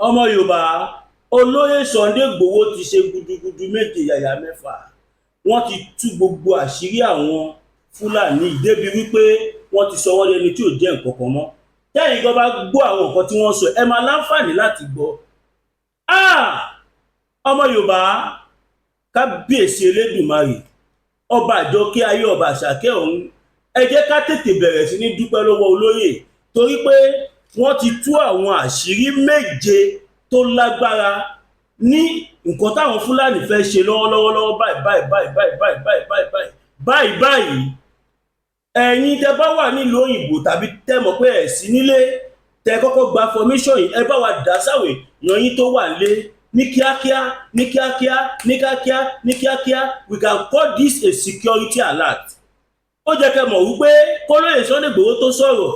ọmọ Yorùbá olóyè Sunday Igboho ti ṣe gudugudu méje yàyà mẹ́fà wọ́n ti tú gbogbo àṣírí àwọn Fúlàní débi wípé wọ́n ti sọ wọ́n lẹ́ni tí ò jẹ́ nǹkan kan mọ́ tẹ́yìn gan bá gbọ́ àwọn nǹkan tí wọ́n sọ ẹ máa láǹfààní láti gbọ́ ọmọ Yorùbá kábíyèsí Elédùmarè ọba àjọkẹ́ ayé ọba àṣàkẹ́ ọ̀run ẹ jẹ́ ká tètè bẹ̀rẹ̀ sí ní dúpẹ́ lọ́wọ́ olóyè torí pé wọ́n ti tú àwọn àṣírí méje tó lágbára ní nǹkan táwọn Fúlàní fẹ́ ṣe lọ́wọ́lọ́wọ́ báyìí ẹ̀yin tẹ́ bá wà nílùú òyìnbó tàbí tẹ́ mọ̀ pé ẹ̀ sí nílé tẹ́ kọ́kọ́ gba formation yìí ẹ bá wa dá sáwè yan yín tó wà nílé ní kíákíá we can call this a security alert. Ó jẹ́ kẹ́ mọ̀ wípé kólóyè Sunday Igboho tó sọ̀rọ̀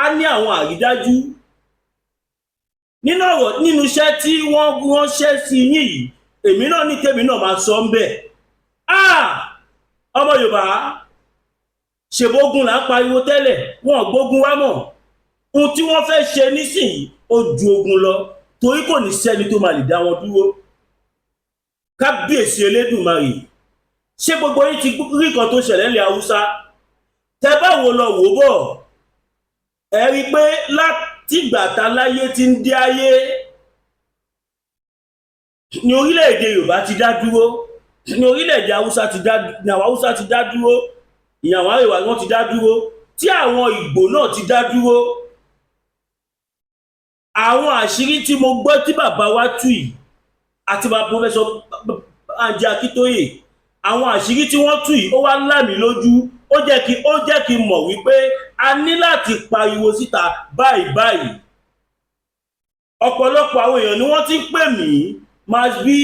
a ní àwọn àrídájú nínú iṣẹ́ tí wọ́n ránṣẹ́ sí yín yìí èmi náà ní tèmi náà máa sọ ń bẹ̀. Ọmọ Yorùbá ṣèbógun là ń pariwo tẹ́lẹ̀ wọn ò gbógun wá mọ̀ ohun tí wọ́n fẹ́ ṣe nísìnyí ó ju ogun lọ torí kò ní sẹ́ni tó máa lè dá wọn dúró. Kábíyèsí Elédùmarè ṣé gbogbo yín ti rí kan tó ṣẹlẹ̀ ní Haúsá tẹ́ bá wo lọ wò bọ̀ ẹ rí i pé látìgbà táláyé ti ń dé ayé ní orílẹ̀-èdè Yorùbá ti dá dúró ní orílẹ̀-èdè Haúsá ti dá dúró ìyàwó àríwá wọn ti dá dúró tí àwọn Ìgbò náà ti dá dúró. Àwọn àṣírí tí mo gbọ́ tí bàbá wa tú yìí àti bàbá Professor Banji Akíntóyè àwọn àṣírí tí wọ́n tú yìí ó wá lá mi lójú ó jẹ́ kí n mọ̀ wípé a ní láti pariwo síta báyìí. Ọ̀pọ̀lọpọ̀ àwọn èèyàn ni wọ́n ti ń pè mí Masbi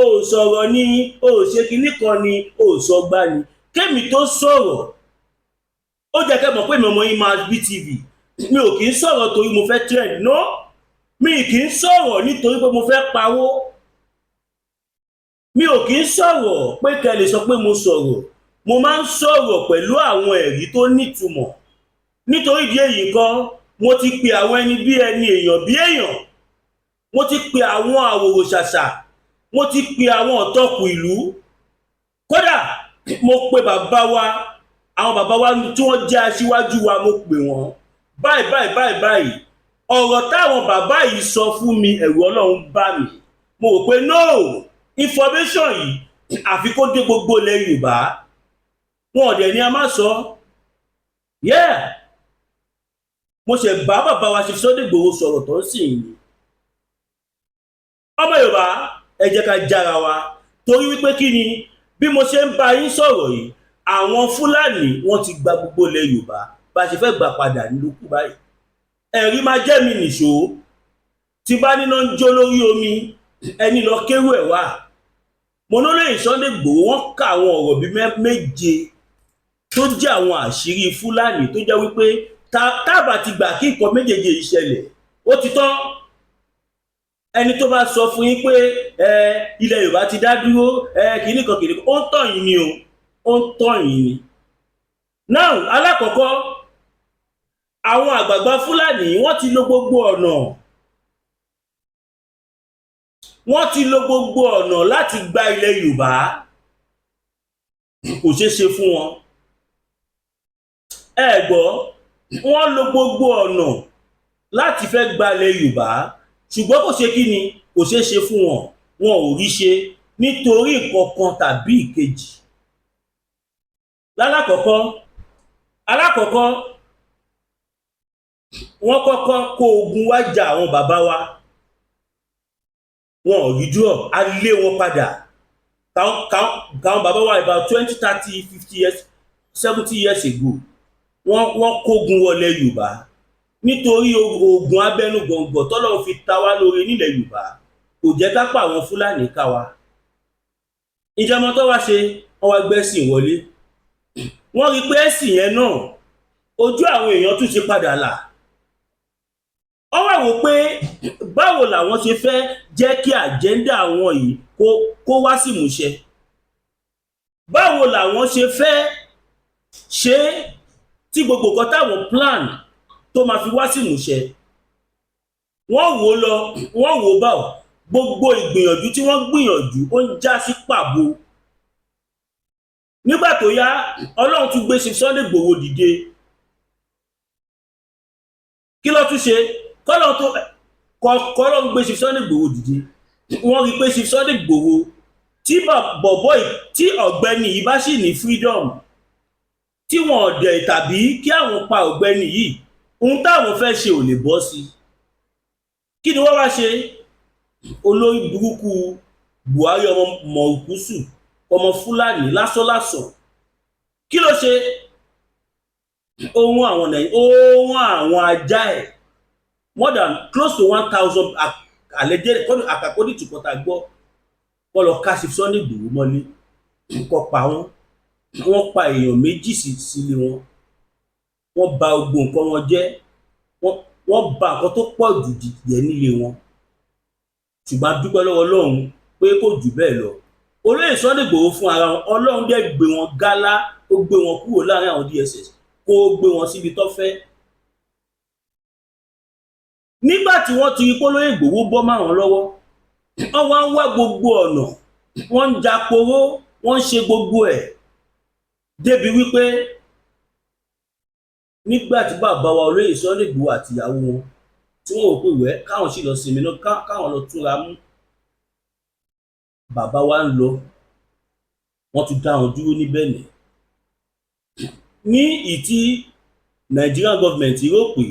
ó sọ̀rọ̀ ni ó ṣe kinní kan ni ó sọgbà ni kémi tó sọ̀rọ̀ ó jẹ́ kẹ́ mọ̀ pé mi ọmọ yín Masbi TV mi ò kì í sọ̀rọ̀ torí mo fẹ́ trend no mi kì í sọ̀rọ̀ nítorí pé mo fẹ́ pawó mi ò kì í sọ̀rọ̀ pé kẹ́ lè sọ pé mo sọ̀rọ̀ mo máa ń sọ̀rọ̀ pẹ̀lú àwọn ẹ̀rí tó nítumọ̀ nítorí ìdí èyí kan mo ti pe àwọn ẹni bí ẹni èèyàn bí èèyàn mo ti pe àwọn àwòrò ṣàṣà mo ti pe àwọn ọ̀tọ̀kù ìlú kódà mo pe bàbá wa àwọn bàbá wa tí wọ́n jẹ́ aṣíwájú wa mo pè wọ́n báyìí ọ̀rọ̀ táwọn bàbá yìí sọ fún mi ẹ̀rù Ọlọ́run bá mi mo rò pé no information yìí àfi kó dé gbogbo ilẹ̀ Yorùbá wọn ọ̀dẹ̀ ni a máa sọ mo ṣe bá bàbá wa ṣe Sunday Igboho sọ̀rọ̀ tó ń sìn yìí ọmọ Yorùbá ẹ jẹ́ ká jára wa torí wípé kí ni bí mo ṣe ń bá yín sọ̀rọ̀ yìí àwọn Fúlàní wọ́n ti gba gbogbo ilẹ̀ Yorùbá bá ṣe fẹ́ gbà padà nílùú báyìí ẹ̀rí máa jẹ́ mi nìṣó tí bá níná ń jó lórí omi ẹni lọ kéwú ẹ̀ wá mo ní olóyè Sunday Igboho wọ́n ká àwọn ọ̀rọ̀ bíi méje tó jẹ́ àwọn àṣírí Fúlàní tó jẹ́ wípé tábà ti gbà kí nǹkan méjèèjì ìṣẹ̀lẹ̀ ó ti tán ẹni tó bá sọ fún yín pé ilẹ̀ Yorùbá ti dá dúró kìnnìkan ó ń tàn yín ni ó ń tàn yín ni. Now alákọ̀ọ́kọ́ àwọn àgbààgbà Fúlàní wọ́n ti lo gbogbo ọ̀nà láti gba ilẹ̀ Yorùbá kò ṣeé ṣe fún wọn ẹ gbọ́ wọ́n lo gbogbo ọ̀nà láti fẹ́ gba ilẹ̀ Yorùbá ṣùgbọ́n kò ṣe kí ni kò ṣeé ṣe fún wọn ò rí ṣe nítorí nǹkan kan tàbí ìkejì. alákọ̀ọ́kọ́ wọ́n kọ́kọ́ kó ogun wá jà àwọn bàbá wa wọn ò rí dúró a lé wọn padà káwọn bàbá wa about 20, 30, 50 years 70 years ago wọ́n kógun wọlé Yorùbá nítorí ogun abẹ́nú gbọ̀ngbọ̀ tọ́lọ́run fi ta wá lórí nílẹ̀ Yorùbá kò jẹ́ ká pa àwọn Fúlàní ká wa ìjọba tó wá ṣe wọ́n wá gbẹ́sìn wọlé wọ́n rí pé ẹ̀sìn yẹn náà ojú àwọn èèyàn tún ṣe padà là ó wá wò pé báwo làwọn ṣe fẹ́ jẹ́ kí àjẹ́ndà àwọn yìí kó wá sí ìmúṣẹ báwo làwọn ṣe fẹ́ ṣe tí gbogbo nǹkan táwọn plan tó máa fi wá sí ìmúṣẹ. Wọ́n wò lọ, wọ́n wò bá ọ̀, gbogbo ìgbìyànjú tí wọ́n gbìyànjú ó ń já sí pàbó. Nígbà tó yá, Ọlọ́run tún gbé Chief Sunday Igboho dìde. Kí ló tún ṣe? Kọ́lọ́run gbé Chief Sunday Igboho dìde. Wọ́n rí pé Chief Sunday Igboho tí bọ̀bọ̀ tí ọ̀gbẹ́ni yìí bá sì ní freedom, tí wọn ọ̀dẹ̀ tàbí kí àwọn pa ọ̀gbẹ́ni yìí, ohun táwọn fẹ́ ṣe ò lè bọ́ sí. Kí ni wọ́n wá ṣe? Olórí burúkú Buhari ọmọ mọ̀ọ́kúsù, ọmọ Fúlàní lásánlásán. Kí ló ṣe? Ohun àwọn ajá ẹ̀ more than close to 1,000 alleged according to kọ́tà gbọ́. Wọ́n lọ ká Chief Sunday Igboho mọ́lé, nǹkan pa wọ́n pa èèyàn méjì sílé wọn, wọ́n bà gbogbo nǹkan wọn jẹ́, wọ́n bà nǹkan tó pọ̀ jù jẹ́ nílé wọn. Ṣùgbọ́n a dúpẹ́ lọ́wọ́ Ọlọ́run pé kò jù bẹ́ẹ̀ lọ. Olóyè Sunday Igboho fún ara wọn, Ọlọ́run dẹ̀ gbé wọn gálá, ó gbé wọn kúrò láàrin àwọn DSS, kó gbé wọn síbi tó fẹ́. Nígbà tí wọ́n ti rí pé Olóyè Igboho bọ́ máa wọn lọ́wọ́, wọ́n wá ń wá gbogbo ọ̀nà, wọ́n ń japoró, wọ́n ń ṣe gbogbo ẹ̀ débi wípé nígbà tí bàbá wa Olóyè Sunday Igboho àti ìyàwó wọn tí wọ́n rò pé wẹ́ káwọn sì lọ sinmi náà, káwọn lọ túnra mú, bàbá wa ń lọ, wọ́n tún dá wọn dúró ní Benin. Ní ìtí Nigerian government rò pé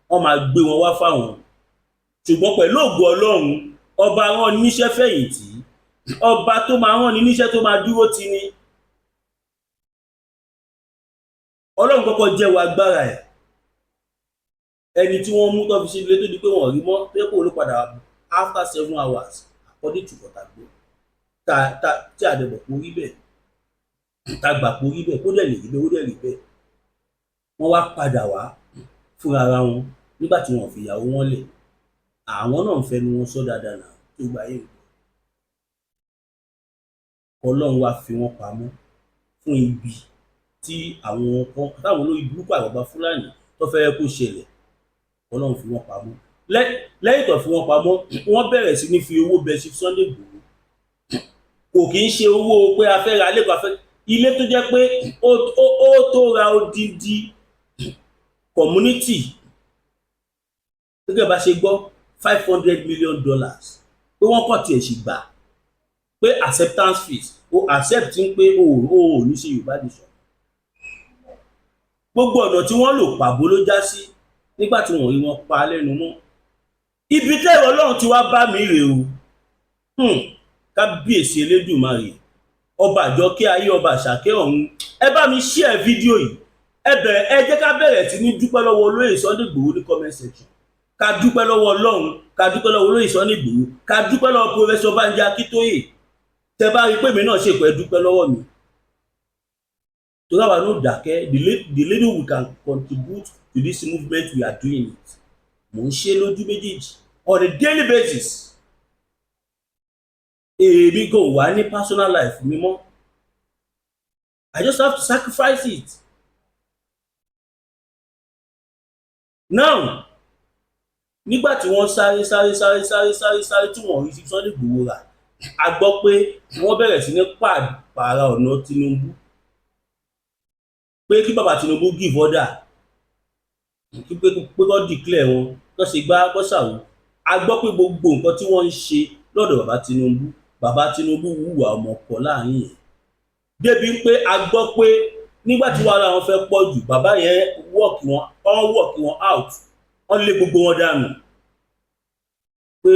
wọ́n máa gbé wọn wá fáwọn, ṣùgbọ́n pẹ̀lú ògo Ọlọ́run, ọba rán níṣẹ́ fẹ̀yìntì, ọba tó máa rán ní níṣẹ́ tó máa dúró tì ní. Ọlọ́run kọ́kọ́ jẹ́wọ́ agbára ẹ̀. Ẹni tí wọ́n mú tó fi ṣe ilé tó di pé wọ́n rí mọ́ tó yẹ kó ló padà after 7 hours according to Kọ́tàgbó tí àdẹ̀bọ̀ kó rí bẹ́ẹ̀, tá gbà kó rí bẹ́ẹ̀, kó dẹ̀ lè rí bẹ́ẹ̀, ó dẹ̀ rí bẹ́ẹ̀. Wọ́n wá padà wá fúnra ara wọn nígbà tí wọ́n fi ìyàwó wọn lẹ̀. Àwọn náà ń fẹnu wọn sọ dáadáa náà tó gbà yẹn. Ọlọ́run wá fi wọ́n pamọ́ fún ibi tí àwọn kan táwọn olórí burúkú àgbàgbà Fúlàní tó fẹ́ kó ṣẹlẹ̀. Ọlọ́run fi wọ́n pamọ́. Lẹ́yìn tó fi wọ́n pamọ́, wọ́n bẹ̀rẹ̀ sí ní fi owó bẹ Chief Sunday Igboho. Kò kì í ṣe owó pé a fẹ́ ra ilé tó jẹ́ pé ó tó ra odidi community. Gẹ́gẹ́ bá ṣe gbọ́ $500 million pé wọ́n kọ̀ tiẹ̀ sì gbà pé acceptance fees ó accept ń pé o ní ṣe Yorùbá nation. Gbogbo ọ̀nà tí wọ́n lò pàbó ló já sí nígbà tí wọ́n rí wọn pa lẹ́nu mọ́. Ibi tẹ́rọ Ọlọ́run ti wá bá mi rè o. Kábíyèsí Elédùmarè, ọba àjọkẹ́ ayé, ọba àṣàkẹ́ ọ̀run, ẹ bá mi share fídíò yìí. Ẹ jẹ́ ká bẹ̀rẹ̀ sí ní dúpẹ́ lọ́wọ́ Olóyè Sunday Igboho ní comment section. Ká dúpẹ́ lọ́wọ́ Ọlọ́run, ká dúpẹ́ lọ́wọ́ Olóyè Sunday Igboho, ká dúpẹ́ lọ́wọ́ Professor Banji Akintoye. Tẹ bá rí pé mi náà ṣe pé dúpẹ́ lọ́wọ́ mi. To have no dákẹ́, the little we can contribute to this movement, we are doing it. Mo ń ṣe lójú méjèèjì on a daily basis. Èmi kò wá ní personal life mi mọ́. I just have to sacrifice it. Now, nígbà tí wọ́n sáré tí wọ́n rí Chief Sunday Igboho rà, a gbọ́ pé wọ́n bẹ̀rẹ̀ sí ní pààrà ọ̀nà Tinubu. Pé kí bàbá Tinubu give order, pé kó declare wọn, kó ṣe gbá kó ṣàwò. A gbọ́ pé gbogbo nǹkan tí wọ́n ń ṣe lọ́dọ̀ bàbá Tinubu hùwà ọmọkọ láàrin yẹn. Débi pé a gbọ́ pé nígbà tí wàhálà wọn fẹ́ pọ̀ jù, bàbá yẹn work wọn out, wọ́n lé gbogbo wọn dànù. Pé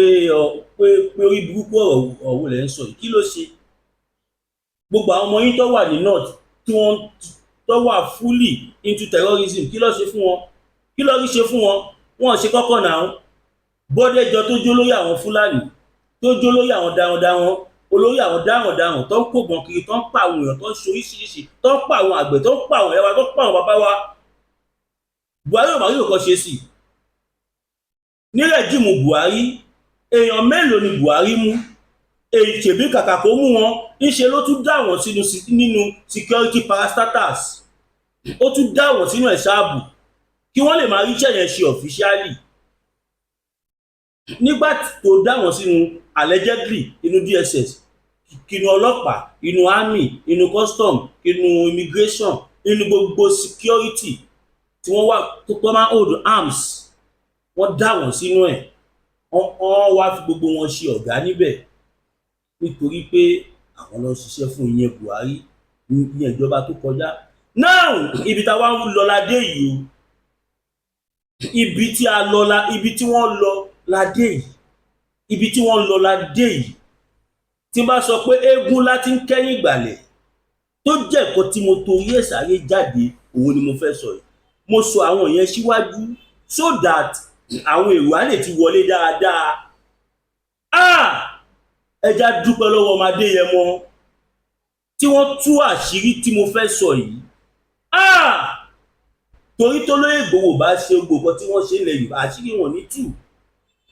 orí burúkú ọ̀rọ̀ lẹ́ ń sọ yìí, kí ló ṣe? Gbogbo àwọn ọmọ yín tó wà ní north tí wọ́n tó wà fully into terrorism, kí ló ṣe fún wọn? Kí ló rí ṣe fún wọn? Wọ́n ṣe kọ́kọ́ náà. Bọ́dẹ́jọ tó jó lórí àwọn Fúlàní, tó jó lórí àwọn darandaran, olórí àwọn darandaran tó ń kóbọn kiri, tó ń pa àwọn èèyàn, tó ń ṣe oríṣiríṣi, tó ń pa àwọn àgbẹ̀, tó ń pa àwọn ẹwà, tó ń pa àwọn bàbá wa. Buhari ò máa rí nǹkan ṣe sí. Ní rẹ́jímù Buhari, èèyàn mélòó ni Buhari mú? Ṣèbí kàkà kó mú wọn, ńṣe ló tún dá wọn nínú security parastatals. Ó tún dá wọn sínú ẹ̀ṣọ́ ààbò. kí wọ́n lè máa ríṣẹ́ yẹn ṣe officially. Nígbà tó dá wọn sínú allegedly inú DSS, inú ọlọ́pàá, inú army, inú custom, inú immigration, inú gbogbo security tí wọ́n wà tó máa hold arms, wọ́n dá wọn sínú ẹ̀, wọ́n wá fi gbogbo wọn ṣe ọ̀gá níbẹ̀ nítorí pé àwọn lọ ṣiṣẹ́ fún ìyẹn Buhari ìyẹn ìjọba tó kọjá. Now ibi tá a wá ń lọ ládé yìí o, ibi tí wọ́n lọ ládé yìí, ibi tí wọ́n lọ ládé yìí, tí n bá sọ pé eégún láti ń kẹ́yìn ìgbàlẹ̀ tó jẹ́ nǹkan tí mo torí ẹ̀ sáré jáde, òun ni mo fẹ́ sọ yìí. Mo sọ àwọn yẹn síwájú so that àwọn èrò á lè ti wọlé dáadáa. Ẹja dúpẹ́ lọ́wọ́ ọmọ Adéyẹmọ tí wọ́n tú àṣírí tí mo fẹ́ sọ yìí. Torí tó Olóyè Ìgbòho bá ṣe gbogbo tí wọ́n ṣe ilẹ̀ Yorùbá, àṣírí wọn ní tú.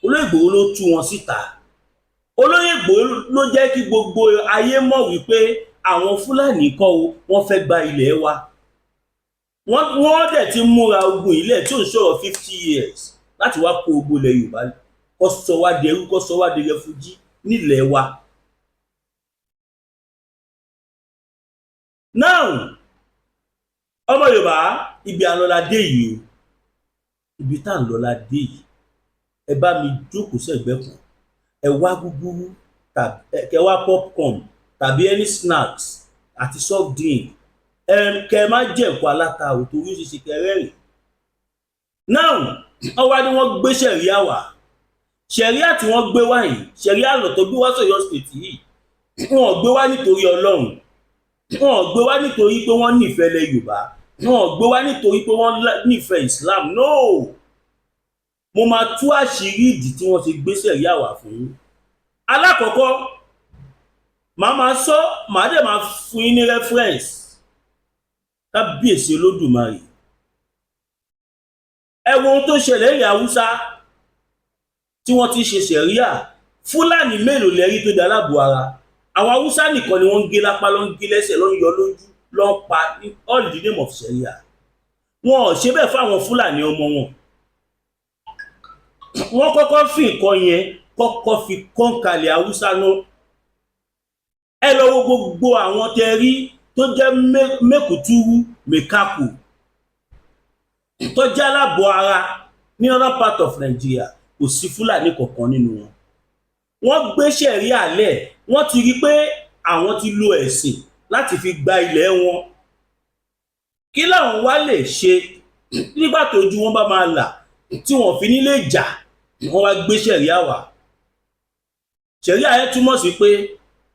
Olóyè Ìgbòho ló tú wọn síta. Olóyè Ìgbòho ló jẹ́ kí gbogbo ayé mọ̀ wípé àwọn Fúlàní kọ́ o, wọ́n fẹ́ gba ilẹ̀ wa. Wọ́n dẹ̀ ti múra ogun ilẹ̀ tí ò ń sọ̀rọ̀ 50 years láti wá kó ogun ilẹ̀ Yorùbá, kó sọ wá di ẹrú, kó sọ wá di rẹfújí nílẹ̀ wa. Now ọmọ Yorùbá, ibi àlọ́ládé yìí o, ibi tá à ń lọ́ládé yìí, ẹ bá mi jókòó sẹ́gbẹ́ kan, ẹ wá gúgúrú tàbí ẹ wá popcorn tàbí any snacks àti soft drink, kẹ má jẹ nǹkan aláta ò torí ó ṣe ṣe kẹrẹ́rìn. Now ọwá ni wọ́n gbé ṣẹ̀ríà wá. Ṣẹ̀ríà tí wọ́n gbé wá yìí, ṣẹ̀ríà lọ tó gbé wá sọ́yọ́ state yìí, wọn ò gbé wá nítorí Ọlọ́run, wọn ò gbé wá nítorí pé wọ́n nífẹ̀ẹ́ ilẹ̀ Yorùbá, wọn ò gbé wá nítorí pé wọ́n nífẹ̀ẹ́ Islam. No, mo máa tú àṣírí ìdí tí wọ́n ti gbé ṣẹ̀ríà wá fún yín. Alákọ̀ọ́kọ́, màá dẹ̀ máa fún yín ní reference. Kábíyèsí Olódùmarè, ẹ wo ohun tó ṣẹlẹ̀ ní Haúsá tí wọ́n ti ṣe ṣẹ̀ríà. Fúlàní mélòó lẹ́rí tó dá láàbò ara? Àwọn Haúsá nìkan ni wọ́n ń gé lápá, ló ń gé lẹ́sẹ̀, ló ń yọ lójú, ló ń pa ní all the name of ṣẹ̀ríà. Wọn ò ṣe bẹ́ẹ̀ fáwọn Fúlàní ọmọ wọn. Wọ́n kọ́kọ́ fi nǹkan yẹn kọ́kọ́ fi kọ́ńkalẹ̀ Haúsá náà. Ẹ lọ wo gbogbo àwọn tẹ rí tó jẹ́ mẹ́kùtúrú mẹ́kàkù tó jẹ́ aláàbọ̀ ara ní other part of Nigeria, kò sí Fúlàní kankan nínú wọn. Wọ́n gbé ṣẹ̀ríà lẹ̀, wọ́n ti rí pé àwọn ti lo ẹ̀sìn láti fi gba ilẹ̀ wọn. Kí làwọn wá lè ṣe nígbà tójú wọn bá máa là tí wọ́n fi nílé jà? Wọ́n wá gbé ṣẹ̀ríà wá. Ṣẹ̀ríà yẹn túmọ̀ sí pé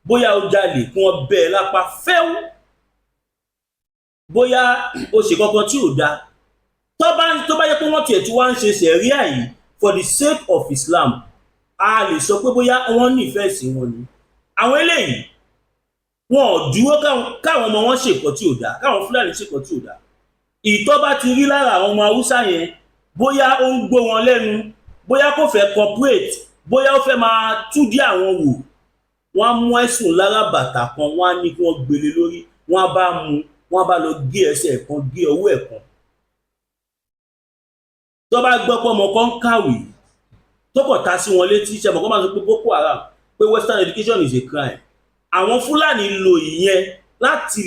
bóyá ó jalè kí wọ́n bẹ́ ẹ lápá fẹ́wú, bóyá ó ṣe kankan tí ò dáa. Tó bá yẹ pé wọ́n tiẹ̀ tí wọ́n ń ṣe ṣẹ̀ríà yìí for the sake of Islam, a lè sọ pé bóyá wọ́n nífẹ̀ẹ́ sí wọn ni. Àwọn eléyìí wọn ò dúró káwọn ọmọ wọn ṣe nǹkan tí ò dáa, káwọn Fúlàní ṣe nǹkan tí ò dáa. Ìtọ́ bá ti rí lára àwọn ọmọ Haúsá yẹn, bóyá ó ń gbó wọn lẹ́nu, bóyá kò fẹ́ cooperate, bóyá ó fẹ́ máa túdí àwọn wò, wọ́n á mú ẹ̀sùn lára bàtà kan, wọ́n á ní kí wọ́n gbélé lórí, wọ́n á bá mú, wọ́n á bá lọ gé ẹsẹ̀ kan, gé ọwọ́ ẹ̀ kan. Tó bá gbọ́ pé ọmọ kan ń kàwé tó kọ̀ ta sí wọn létí, ṣe mọ̀ kó máa sọ pé Boko Haram, pé Western education is a crime. Àwọn Fúlàní lo ìyẹn láti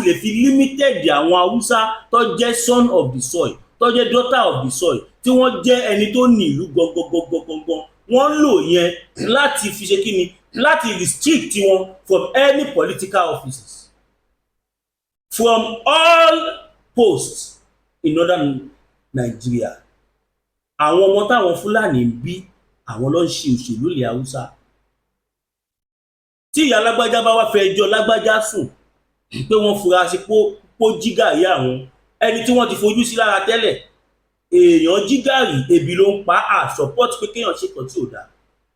lè fi limited àwọn Haúsá tó jẹ́ son of the soil, tó jẹ́ daughter of the soil, tí wọ́n jẹ́ ẹni tó ní ìlú gangan. Wọ́n lò yẹn láti fi ṣe kíni, láti restrict wọn from any political offices, from all posts in northern Nigeria. Àwọn ọmọ táwọn Fúlàní ń bí, àwọn ló ń ṣe òṣèlú ilẹ̀ Haúsá. Tí ìyá lágbájá bá wá fẹ́ ẹjọ́ lágbájá sùn pé wọ́n fura sí pó jígàrí àwọn ẹni tí wọ́n ti fojú sí lára tẹ́lẹ̀, èèyàn jígàrí, ebi ló ń pa support pé kéèyàn ṣe kan tí ò dáa.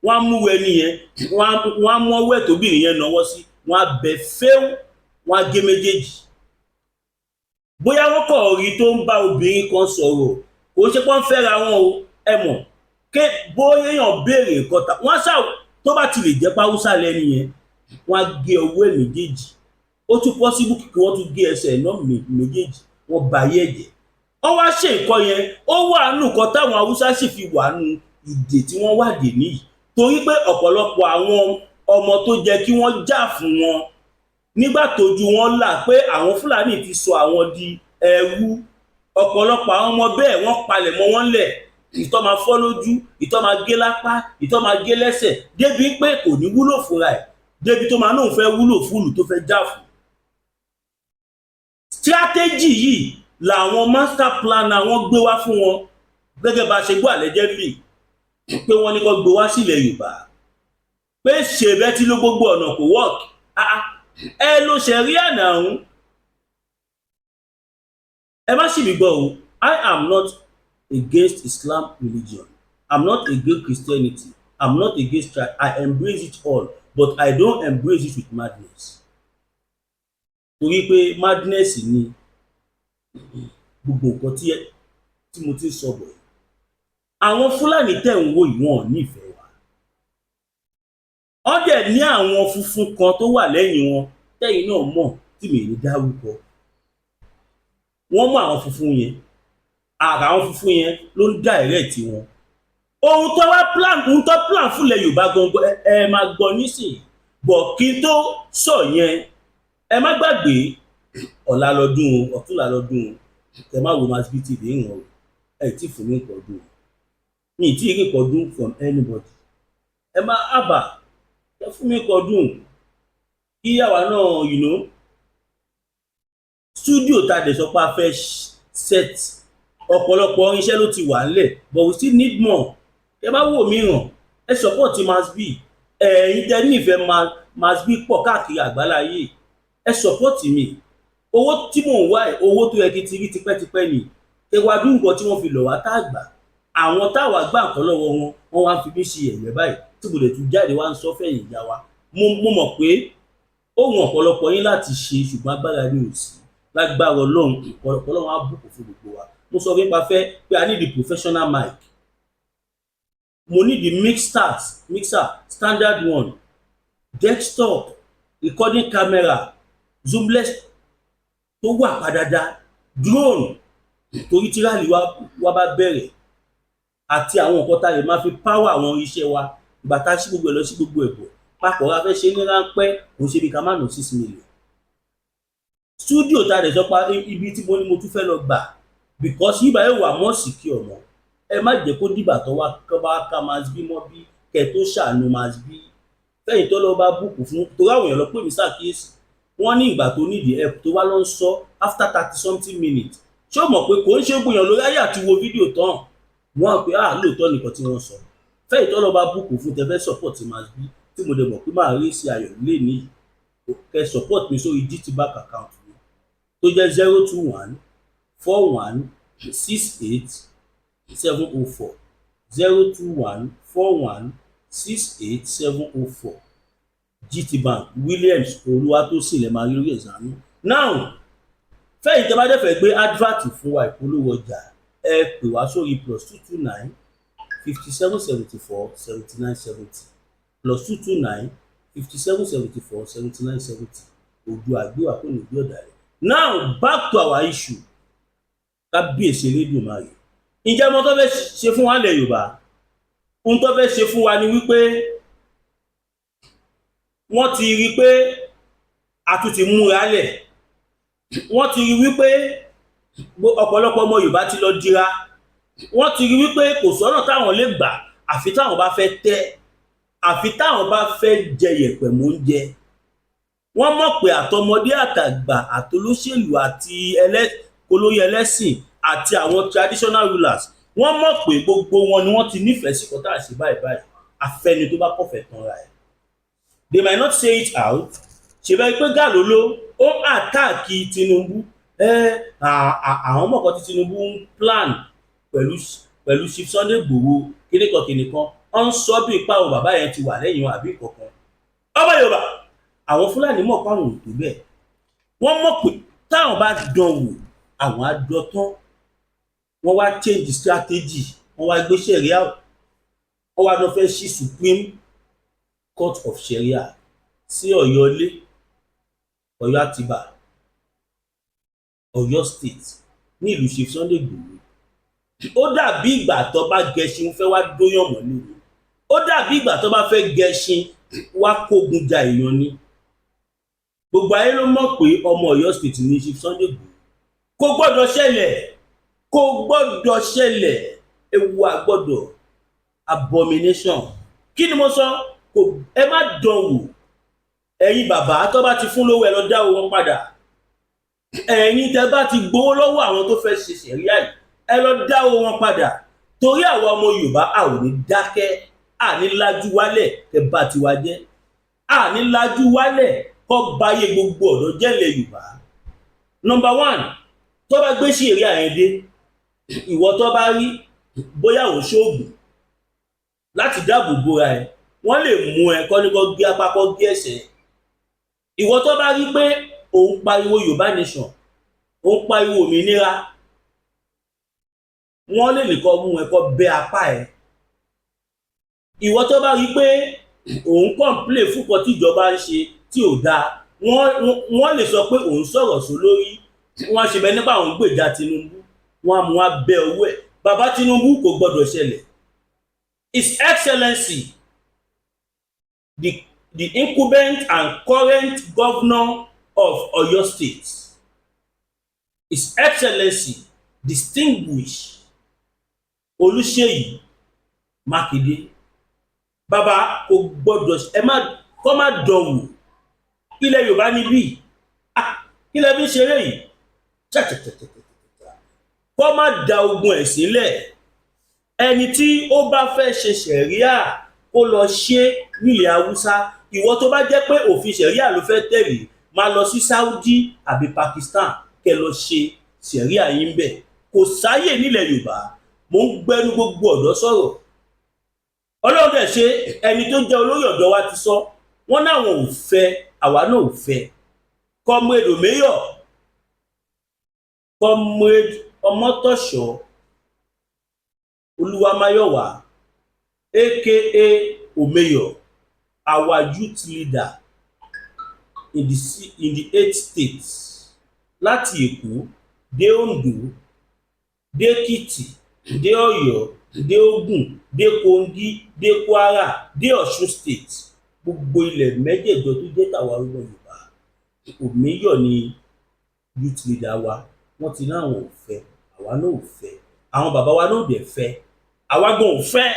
Wọ́n á mú ẹni yẹn, wọ́n á mú ọwọ́ ẹ̀ tóbìnrin yẹn náwó sí, wọ́n á bẹ̀ fẹ́ù, wọ́n á gé méjèèjì. Bóyá wọ́n kọ̀ rí tó ń bá obìnrin kan sọ̀rọ̀, kò ṣe pọ́n fẹ́ra wọn o, ẹ mọ̀, bóyá èèyàn béèrè nǹkan wọ́n ṣáà tó bá ti lè jẹ́ Haúsá lẹ́ni yẹn, wọ́n á gé ọwọ́ ẹ̀ méjèèjì. Ó tún possible kí wọ́n tún gé ẹsẹ̀ náà méjèèjì, wọ́n bà ayé ẹ̀jẹ̀. wọ́n wá ṣe nǹkan yẹn ó wà nù kan táwọn haúsá sì fi wà nù ìdè tí wọ́n wà dè níyì torí pé ọ̀pọ̀lọpọ̀ àwọn ọmọ tó jẹ́ kí wọ́n jà fún wọn nígbà tójú wọn là pé àwọn fúlàní ti sọ àwọn di ẹrú ọ̀pọ̀lọpọ̀ àwọn ọmọ bẹ́ẹ̀ wọ́n palẹ̀ mọ́ wọn lẹ̀ ìtọ́ máa fọ́ lójú ìtọ́ máa gé lápá ìtọ́ máa gé lẹ́sẹ̀ débi pé kò ní wúlò fúnra ẹ̀ débi tó máa náà fẹ́ wúlò fúlù tó fẹ́ jà fún. strategy yìí làwọn master planner wọn gbé wá fún wọn gẹ́gẹ́ bá ṣe gbọ́ allegedly pé wọ́n ní kó gbé wá sílẹ̀ Yorùbá pé ṣèbẹ́ tí ló gbogbo ọ̀nà kò work ẹ ló ṣẹ̀ríà náà ẹ má sì mí gbọ́ o I am not against Islam religion. I'm not against Christianity. I'm not against church. I embrace it all, but I don't embrace it with madness. Torí pé madness ni gbogbo nǹkan tí mo ti sọ bọ̀. Àwọn Fúlàní tẹ̀ ń wò yìí wọn ò nífẹ̀ẹ́ wa. Wọ́n dẹ̀ ní àwọn funfun kan tó wà lẹ́yìn wọn tẹ́yìn náà mọ̀ tí mi ní dárúkọ. Wọ́n mú àwọn funfun yẹn ara àwọn funfun yẹn ló ń direct wọn ohun tó plan fúnlẹ̀ Yorùbá gangan ẹ máa gbọ́ nísìnyí bọ̀ kí n tó sọ yẹn ẹ má gbàgbé ọ̀la lọ́dún ọ̀túnla lọ́dún ẹ má wo Mass B TV ìràn ẹ tí fún mi nǹkan ọdún mi tí ì nǹkan ọdún from anybody ẹ má àbà ẹ fún mi nǹkan ọdún kí àwa náà studio tá a dẹ̀ sọ pé a fẹ́ set ọ̀pọ̀lọpọ̀ iṣẹ́ ló ti wà nílẹ̀ but we still need more ẹ bá wò mìíràn ẹ support Mass B ẹ̀yin tẹ́ nífẹ̀ẹ́ Mass B pọ̀ káàkiri àgbáláyé ẹ support mi owó tí mò ń wá ẹ̀ owó tó yẹ kí ti rí tipẹ́tipẹ́ ni ẹwà dún nǹkan tí wọ́n fi lọ̀ wá tá àgbà àwọn táwa gbà nǹkan lọ́wọ́ wọn wá fi mí ṣe ẹ̀yẹ báyìí tí mo lè tún jáde wá ń sọ fẹ̀yìn ìyá wa mo mọ̀ pé ó wù ọ̀pọ̀lọpọ̀ yín láti ṣe ṣùgbọ́n agbára ni ò sí lágbára Ọlọ́run á bùkún fún gbogbo wa mo sọ nípa fẹ́ pé I need the professional mic mo need the mixer standard one desktop recording camera zoomless tó wà padàdà drone torí tí rally wa bá bẹ̀rẹ̀ àti àwọn nǹkan tá a lè máa fi power àwọn iṣẹ́ wa ìgbà tá a ṣí gbogbo ẹ̀ lọ sí gbogbo ẹ̀bọ̀ papọ̀ ra fẹ́ ṣe ní ráńpẹ́ kò ṣe bí ká má nà 6 million studio tá a lè sọ pa ibi tí mo ní mo tún fẹ́ lọ gbà because yíba yóò wà mọ́ secure mọ́ ẹ má jẹ́ kó dìgbà tó wá ká Mass B mọ́ bí kẹ́ tó ṣàánú Mass B fẹ́yìn tó lọ bá búùkù fún torí àwọn èèyàn lọ pè mí ṣàkíyèsí wọ́n ní ìgbà tó nídìí help tó wá lọ ń sọ after 30-something minutes ṣé o mọ̀ pé kò ń ṣe gbìyànjú lórí ayé àti wo fídíò tán wọ́n á pé lóòótọ́ nìkan tí wọ́n sọ fẹ́yìn tó lọ bá búùkù fún tẹ́fẹ́ support Mass B tí mo dẹ̀ mọ̀ pé máa rí sí ayọ̀ lé ní kẹ́ support mi sórí GTBank account mi tó jẹ́ 021-41-68-704 021-41-68-704 GTBank Williams Olúwatósìn lè máa rí lórí ẹ̀sánú. now fẹ́yìn tẹ́ bá dẹ̀ fẹ́ gbé advert fún wa ìpolówó ọjà ẹ pè wá sórí +229 5774 7970 +229 5774 7970 ojú àgbéwà kò ní bí ọ̀dà rẹ̀. now back to our issue kábíyèsí Elédùmarè ǹjẹ́ mo tó fẹ́ ṣe fún wa lẹ̀ Yorùbá ohun tó fẹ́ ṣe fún wa ni wípé wọ́n ti rí pé a tún ti múra lẹ̀ wọ́n ti rí wípé ọ̀pọ̀lọpọ̀ ọmọ Yorùbá ti lọ dira wọ́n ti rí wípé kò sọ́nà táwọn lè gbà àfi táwọn bá fẹ́ tẹ́ àfi táwọn bá fẹ́ jẹ yẹ̀pẹ̀ mọ́ oúnjẹ wọ́n mọ̀ pé àtọmọdé àtàgbà àtolóṣèlú àti olóyè ẹlẹ́sìn àti àwọn traditional rulers wọ́n mọ̀ pé gbogbo wọn ni wọ́n ti nífẹ̀ẹ́ sí kọ́tà sí báyìí àfẹ́ni tó bá kọ̀fẹ́ tán ra ẹ̀. They might not say it out ṣe bẹ́ẹ̀ pé Gàlóló ó àtàkì Tinubu àwọn mọ̀kọ́ tí Tinubu ń plan pẹ̀lú Chief Sunday Igboho kìnìkan ó ń sọ bí ipa àwọn bàbá yẹn ti wà lẹ́yìn àbí kankan ọmọ Yorùbá àwọn Fúlàní mọ̀ pé àwọn ò tó bẹ́ẹ̀ wọ́n mọ̀ pé táwọn bá dán wò àwọn adọ́tán wọ́n wá change strategy wọ́n wá gbé Sharia wọ́n wá lọ fẹ́ ṣí Supreme Court of Sharia sí Ọ̀yọ́ ilé Ọ̀yọ́ Àtìbà Ọ̀yọ́ State ní ìlú Chief Sunday Igboho. Ó dàbí ìgbà tó bá gẹṣin fẹ́ wá dóyàn mọ́lẹ̀ ni, ó dàbí ìgbà tó bá fẹ́ gẹṣin wá kógun ja èèyàn ni. Gbogbo ayé ló mọ̀ pé ọmọ Ọ̀yọ́ state ní Chief Sunday Igboho. Kò gbọ́dọ̀ ṣẹlẹ̀, kò gbọ́dọ̀ ṣẹlẹ̀, ewu àgbọ́dọ̀, abomination. Kí ni mo sọ? Ẹ má dán wò. Ẹ̀yin bàbá tó bá ti fún lówó ẹ lọ dá owó wọn padà. Ẹ̀yin tẹ́ bá ti gbowó lọ́wọ́ àwọn tó fẹ́ ṣe ṣẹ̀ríà yìí, ẹ lọ dá owó wọn padà. Torí àwọn ọmọ Yorùbá a ò ní dákẹ́, a ní lajú wálẹ̀ kẹ́ bá tiwa jẹ́, a ní lajú wálẹ̀ kọ́ báyé gbogbo ọ̀dọ́ jẹ́lẹ̀ Yorùbá. Number one, tó bá gbé ṣẹ̀ríà yẹn dé, ìwọ tó bá rí bóyá ò ṣoògùn láti dáàbò bora ẹ, wọ́n lè mú ẹ kọ́ ní kọ́ gé apá kọ́ gé ẹsẹ̀. Ìwọ tó bá rí pé òun pariwo Yorùbá nation, òun pariwo òmìnira, wọ́n lè lè kọ́ mú ẹ kọ́ bẹ́ apá ẹ. Ìwọ tó bá rí pé òun complain fún nǹkan tí ìjọba ń ṣe tí ò dáa, wọ́n lè sọ pé òun sọ̀rọ̀ só lórí, wọ́n á ṣe bẹ́ẹ̀ nípa àwọn gbèjà Tinubu, wọ́n á mú wá bẹ́ owó ẹ̀. Bàbá Tinubu kò gbọ́dọ̀ ṣẹlẹ̀. His Excellency, the incumbent and current governor of Oyo State, His Excellency, distinguished Olúṣèyí Mákindé. Bàbá kò gbọ́dọ̀ kọ́ má dánwò. Ilẹ̀ Yorùbá níbí, ilẹ̀ bí ṣeré yìí, kọ́ má da ogun ẹ̀ sílẹ̀. Ẹni tí ó bá fẹ́ ṣe ṣẹ̀ríà kó lọ ṣe nílẹ̀ Haúsá. Ìwọ tó bá jẹ́ pé òfin ṣẹ̀ríà ló fẹ́ tẹ̀lé, máa lọ sí Saudi àbí Pakistan kẹ́ lọ ṣe ṣẹ̀ríà yín bẹ̀. Kò sáyè nílẹ̀ Yorùbá. Mo ń gbẹ́nu gbogbo ọ̀dọ́ sọ̀rọ̀. Ọlọ́run dẹ̀ ṣe, ẹni tó jẹ́ olóyè ọ̀dọ́ wa ti sọ, wọ́n náwọn ò fẹ́, àwa náà ò fẹ́. Comrade Omeyo, Comrade Ọmọ́tọ̀ṣọ́ Olúwamáyọ̀wá aka Omeyo, our youth leader in the 8 states, láti Èkó dé Oǹdó dé Èkìtì dé Ọ̀yọ́ dé Ògùn dé Kogi dé Kwara dé Ọ̀ṣun state, gbogbo ilẹ̀ mẹ́jẹ̀ẹ̀jọ tó jẹ́ tàwa ọmọ Yorùbá, Omeyo ni youth leader wa. Wọ́n ti náà wọn ò fẹ́, àwa náà ò fẹ́, àwọn bàbá wa náà dẹ̀ fẹ́, àwa gan ò fẹ́.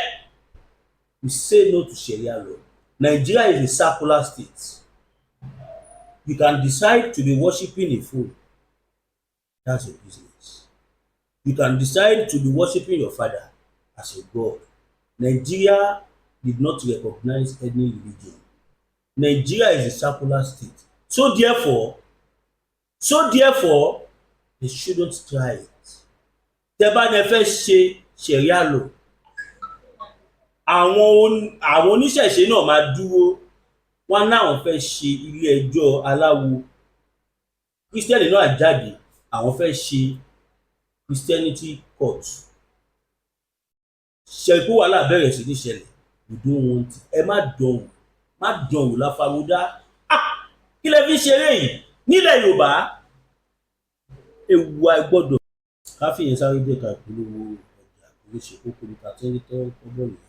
We say no to Sharia law. Nigeria is a secular state. You can decide to be worshiping a fool. That's your business. You can decide to be worshiping your father as a god. Nigeria did not recognize any religion. Nigeria is a secular state. So therefore, they shouldn't try it. Tẹ́ bá ní fẹ́ ṣe Sharia law, àwọn oníṣẹ̀ṣe náà máa dúró, wọ́n náà fẹ́ ṣe ilé ẹjọ́ aláwo. Christian náà jáde, àwọn fẹ́ ṣe Christianity court. Ṣẹ̀kú wàhálà bẹ̀rẹ̀ sí ní ṣẹlẹ̀. We don't want it. Ẹ má dánwò láfarúdá. Kí lẹ fi ṣeré yìí nílẹ̀ Yorùbá? Ewu àgbọ́dọ̀. Káfíyèsí sáré dé ká ìpolówó ọjà ìlú ṣe kókó nípa tẹ́lítọ́ ọgbọ́n yìí.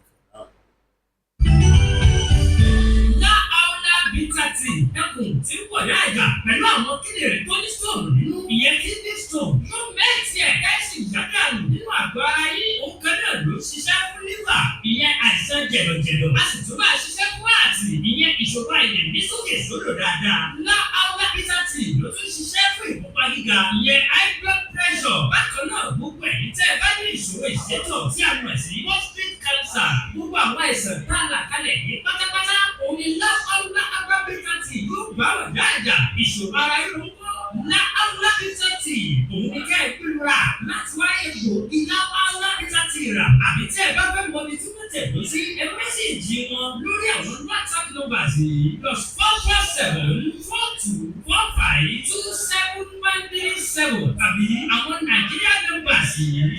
Bítàtì ẹkùn tí ń pọ̀ dáàgà pẹ̀lú àwọn kíndìnrín tó ní stone nínú. Ìyẹn kidney stone yóò mẹ́ẹ̀tì ẹ̀ka ẹ̀sìn ìjàkadì nínú àgọ́ ara yín. Òun kan náà ló ṣiṣẹ́ fún liver. Ìyẹn àìsàn jẹ̀dọ̀jẹ̀dọ̀. A sì tún bá ṣiṣẹ́ fún àti ìyẹn ìṣòro àìlè ní sókè sódò dáadáa. Láàárọ̀ bítàtì ló tún ṣiṣẹ́ fún ìfúnpá gíga. Ìyẹn high blood pressure. Bákan náà gbogbo ẹ̀yin tẹ́ ẹ bá ní ìṣòro ìṣètọ̀ tí a mọ̀ sí prostate cancer. Gbogbo àwọn àìsàn tá a là kalẹ̀ yìí pátápátá. Òun ni láàárọ̀ bítàtì yóò bá wà dáadáa. Ìṣòro ara yóò ń kọ́. Láàárọ̀ bítàtì òun ni ká ẹ pín ra láti wáyé gbò láàárọ̀ bítàtì rà. Àbí tẹ́ ẹ bá fẹ́ mọ ibi tí wọ́n tẹ̀dó sí ẹ mẹ́sẹ̀jì wọn lórí àwọn WhatsApp numbers yìí +447-4245-27137 tàbí àwọn Nàìjíríà numbers yìí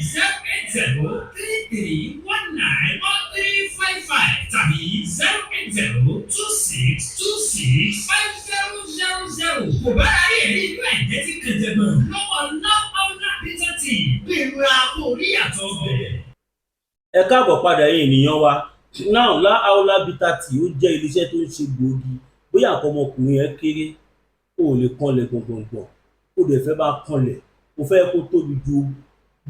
08033191355 tàbí 08026265000. Kò bá ráyè rí inú ẹ̀jẹ̀ tí kẹ̀jẹ̀ mọ̀ lọ́wọ́ náà ọ̀nà bítàtì Ẹ káàbọ̀ padà ẹ̀yin ènìyàn wa. Now Láhaólà Bitter Tea ó jẹ́ iléeṣẹ́ tó ń ṣe gbòógì. Bóyá nǹkan ọmọkùnrin ẹ kéré, o ò lè kanlẹ̀ gbọ̀ngbọ̀ngbọ̀n, o dẹ̀ fẹ́ máa kanlẹ̀, o fẹ́ kó tóbi ju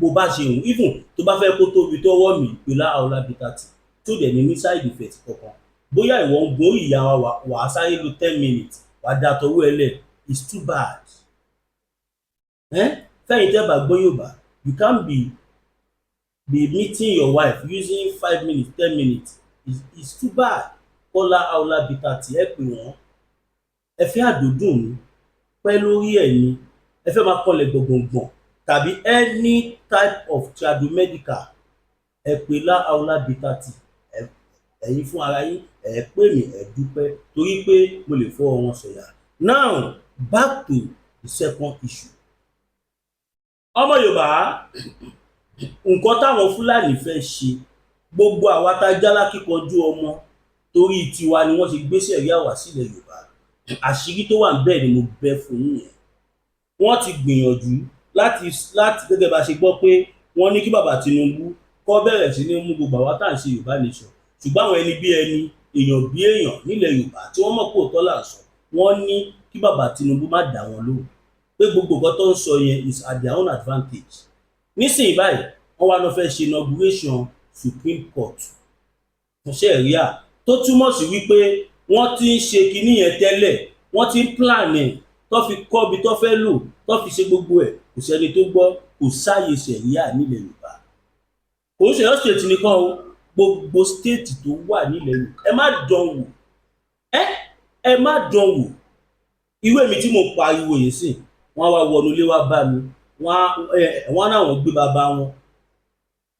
bó bá ṣe wù. Even tó bá fẹ́ kó tóbi tọ́wọ́ mi, pé Láhaólà Bitter Tea tó dẹ̀ ní side effect kankan. Bóyá ìwọ ń gun orí ìyá wa, wà á sáré lo 10 minutes, wà á da tọwọ́ ẹ lẹ̀, it's too bad. Fẹ́yìn tẹ́ bá gbọ́ Yorùbá, you can't be meeting your wife using 5 minutes 10 minutes, it's too bad. Call Láhaólà Bitter Tea, ẹ pè wọ́n, ẹ fẹ́ àdúndùn ni, pẹ́ lórí ẹ̀ ni, ẹ fẹ́ máa kanlẹ̀ gbọ̀ngbọ̀ngbọ̀n tàbí any type of tradomedical, ẹ pè Láhaólà Bitter Tea. Ẹ̀yin fún ara yín, ẹ pè mí, ẹ dúpẹ́ torí pé mo lè fọwọ́ wọn sọ̀yà. Now back to the second issue. Ọmọ Yorùbá, nǹkan táwọn Fúlàní fẹ́ ṣe, gbogbo àwa tá a jálá kíkanjú ọmọ torí tiwa ni wọ́n ṣe gbé ṣẹ̀ríà wá sílẹ̀ Yorùbá. Àṣírí tó wà níbẹ̀ ni mo bẹ́ fún yín yẹn. Wọ́n ti gbìyànjú láti gẹ́gẹ́ bá ṣe gbọ́ pé wọ́n ní kí bàbá Tinubu kó bẹ̀rẹ̀ sí ní mú gbogbo àwa tá à ń ṣe Yorùbá nation. Ṣùgbọ́n àwọn ẹni bí ẹni, èèyàn bí èèyàn nílẹ̀ Yorùbá tí wọ́n mọ̀ pé òótọ́ là ń sọ, wọ́n ní kí bàbá Tinubu má dá wọn lóhùn, pé gbogbo nǹkan tó ń sọ yẹn is at their own advantage. Nísìnyí báyìí, wọ́n wá lọ fẹ́ ṣe inauguration Supreme Court fún ṣẹ̀ríà, tó túmọ̀ sí wípé wọ́n ti ń ṣe kinní yẹn tẹ́lẹ̀, wọ́n ti ń plan ẹ̀, tó fi kọ́ ibi tó fẹ́ lò, tó fi ṣe gbogbo ẹ̀, kò sẹ́ni tó gbọ́, kò sáàyè ṣẹ̀ríà nílẹ̀ Yorùbá. Kò ń ṣe Ọ̀yọ́ state nìkan o, gbogbo state tó wà nílẹ̀ Yorùbá, ẹ má dán wò, ẹ má dán wò. Irú èmi tí mo pariwo yìí sìn, wọ́n wá wọnú ilé wá bá mi, wọ́n náà wọ́n gbé bàbá wọn,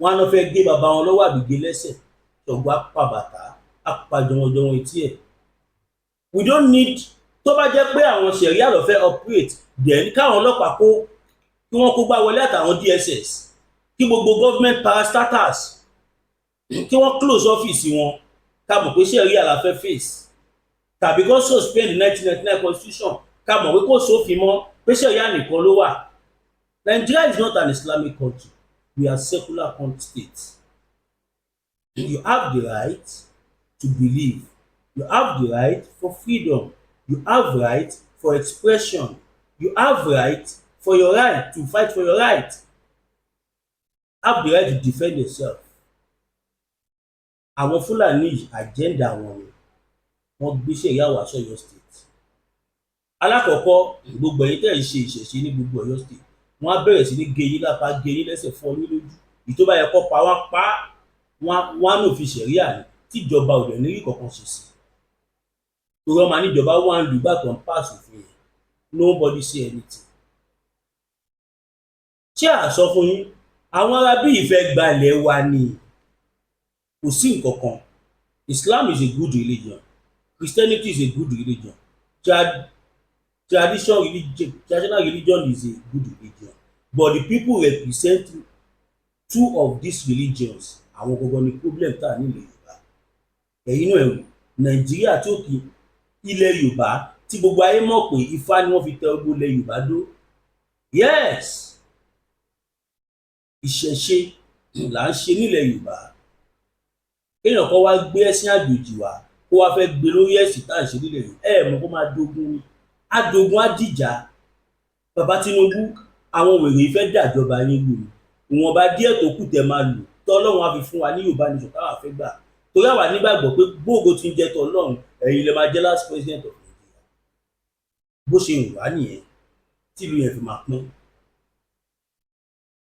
wọ́n á náà fẹ́ gé bàbá wọn lọ́wọ́ àbí gé lẹ́sẹ̀, ṣọ̀gbọ́n apá bàtà, apá jọmọjọmọ etí ẹ̀. We don't need, tó bá jẹ́ pé àwọn ṣẹ̀ríà ló fẹ́ operate, then káwọn ọlọ́pàá kí wọ́n kó gbá wọlé àtàwọn DSS, kí gbogbo government parastatals kí wọ́n close office wọn, ká mọ̀ pé ṣẹ̀ríà la fẹ́ face, tàbí kó suspend 1999 constitution, ká mọ̀ pé kò sófin mọ́, pé ṣẹ̀ríà nìkan ló wà. Nigeria is not an Islamic country, we are secular state. You have the right to believe, you have the right for freedom, you have right for expression, you have right for your right to fight for your right, have the right to defend yourself. Àwọn Fúlàní agenda wọn ni wọ́n gbé ṣẹ̀ríà wá sọ́yọ́ state. Alákọ̀ọ́kọ́, gbogbo ẹ̀yin tẹ́ ń ṣe ìṣẹ̀ṣe ní gbogbo Ọ̀yọ́ state, wọ́n á bẹ̀rẹ̀ sí ní gé yín lápá, gé yín lẹ́sẹ̀, fọ́ yín lójú. Ìtó bá yẹ kó pa wá pa, wọ́n á nò fi ṣẹ̀ríà ní tíjọba ò dẹ̀ ní rí kankan ṣe sí. Torí ọmọ níjọba wà ń lù gbà tó ń pass òfin yẹn, nobody say anything. Ṣé à sọ fún yín, àwọn ará bí ìfẹ́ gba ilẹ̀ wa ni, kò sí nǹkan kan. Islam is a good religion, Christianity is a good religion, traditional religion is a good religion, but the people represent two of these religions. Àwọn gangan ni problem tá a nílẹ̀ Yorùbá. Ẹ̀yin náà ẹ̀rù Nàìjíríà tí ó kì í ilẹ̀ Yorùbá tí gbogbo ayé mọ̀ pé Ifá ni wọ́n fi tẹ gbogbo ilẹ̀ Yorùbá dó. Yes, ìṣẹ̀ṣe là ń ṣe nílẹ̀ Yorùbá. Kéèyàn kan wá gbé ẹ̀sìn àjòjì wá, kó wá fẹ́ gbé lórí ẹ̀sìn tá à ń ṣe nílẹ̀ Yorùbá, mọ̀ kó máa dogun ni, adogun á dìjà. Bàbá Tinubu, àwọn wèrè fẹ́ dàjọba yín lù ní, ìwọ̀nba díẹ̀ tó kù tẹ́ máa lò, tọ́lọ́run á fi fún wa ní Yorùbá nation táwa fẹ́ gbà. Torí àwa nígbàgbọ́ pé gbóògó ti ń jẹ́ tọ́lọ́run, ẹ̀yin lè máa jẹ́ last president of Nigeria. Bó ṣe ń wá nìyẹn tí ìlú yẹn fi máa pín.